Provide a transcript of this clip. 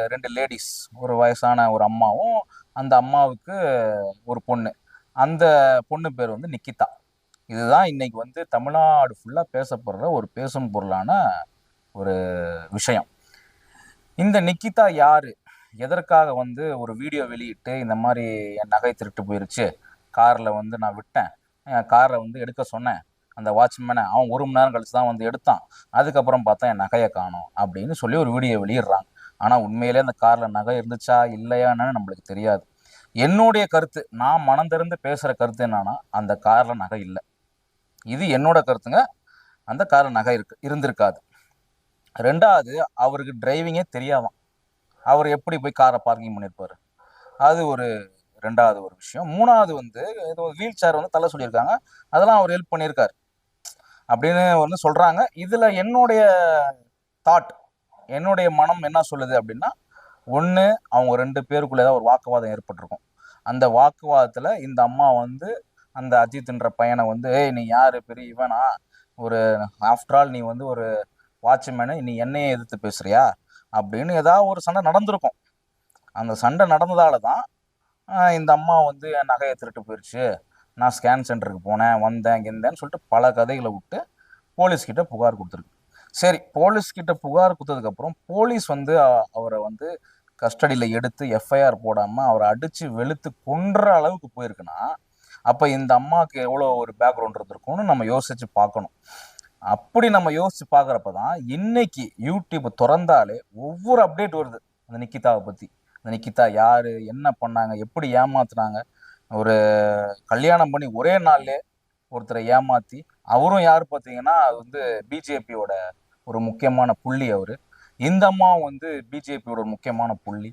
2 ladies, ஒரு வயசான ஒரு அம்மாவும், அந்த அம்மாவுக்கு ஒரு பொண்ணு. அந்த பொண்ணு பேர் வந்து நிக்கிதா. இதுதான் இன்னைக்கு வந்து தமிழ்நாடு ஃபுல்லா பேசப்படுற ஒரு பேசும் பொருளான ஒரு விஷயம். இந்த நிக்கிதா யாரு? எதற்காக வந்து ஒரு வீடியோ வெளியிட்டு, இந்த மாரி என் நகை திருட்டு போயிருச்சு. கார்ல வந்து நான் விட்டேன். கார வந்து எடுக்க சொன்னேன். அந்த வாட்ச்மேன அவன் 1 மணி நேரம் கழிச்சு தான் வந்து எடுத்தான். அதுக்கப்புறம் பார்த்தா என் நகைய காணோம் அப்படின்னு சொல்லி ஒரு வீடியோ வெளியிடுறாங்க. ஆனா உண்மையிலேயே அந்த கார்ல நகை இருந்துச்சா? இல்லையான்னு நம்மளுக்கு தெரியாது. என்னுடைய கருத்து, நான் மனம் திறந்து பேசுற கருத்து என்னன்னா, அந்த கார்ல நகை இல்ல. இது என்னோட கருத்துங்க. அந்த கார்ல நகை இருந்திருக்காது. 2வது அவருக்கு டிரைவிங்கே தெரியாதாம். அவர் எப்படி போய் கார பார்க்கிங் பண்ணியிருப்பாரு? அது ஒரு 2வது ஒரு விஷயம். 3வது வந்து ஏதோ வீல் சேர் வந்து தள்ள சொல்லியிருக்காங்க. அதெல்லாம் அவர் ஹெல்ப் பண்ணியிருக்காரு. அப்படின்னு வந்து சொல்றாங்க. இதுல என்னுடைய தாட், என்னுடைய மனம் என்ன சொல்லுது அப்படின்னா, ஒண்ணு அவங்க 2 பேருக்குள்ள ஏதாவது ஒரு வாக்குவாதம் ஏற்பட்டிருக்கும். அந்த வாக்குவாதத்துல இந்த அம்மா வந்து அந்த அஜித்ன்ற பையன வந்து, "ஏய் நீ யாரு? பெரிய இவனா? ஒரு ஆஃப்டர் ஆல் நீ வந்து ஒரு வாட்ச்மேனு, நீ என்னையே எதிர்த்து பேசுறியா?" அப்படின்னு ஏதாவது ஒரு சண்டை நடந்திருக்கும். அந்த சண்டை நடந்ததால தான் இந்த அம்மா வந்து என் நகைய திருட்டு போயிருச்சு. நான் ஸ்கேன் சென்டருக்கு போனேன், வந்தேன், கிந்தேன்னு சொல்லிட்டு பல கதைகள விட்டு போலீஸ் கிட்ட புகார் குடுத்துருக்கு. சரி, போலீஸ் கிட்ட புகார் குடுத்ததுக்கப்புறம், போலீஸ் வந்து அவர வந்து கஸ்டடியில எடுத்து எஃப்ஐஆர் போடாம அவர அடிச்சு வெளுத்து கொன்ற அளவுக்கு போயிருக்குன்னா, அப்ப இந்த அம்மாவுக்கு எவ்வளோ ஒரு பேக்ரவுண்ட் இருந்திருக்கும்னு நம்ம யோசிச்சு பார்க்கணும். அப்படி நம்ம யோசிச்சு பார்க்குறப்ப தான், இன்னைக்கு யூடியூப் தொறந்தாலே ஒவ்வொரு அப்டேட் வருது. அந்த நிக்கிதாவ பத்தி. அந்த நிக்கிதா யாரு? என்ன பண்ணாங்க? எப்படி ஏமாத்துனாங்க? ஒரு கல்யாணம் பண்ணி ஒரே நாள்லயே ஒருத்தர ஏமாத்தி, அவரும் யாரு பார்த்தீங்கன்னா, அது வந்து பிஜேபியோட ஒரு முக்கியமான புள்ளி அவரு. இந்த அம்மாவும் வந்து பிஜேபியோட ஒரு முக்கியமான புள்ளி.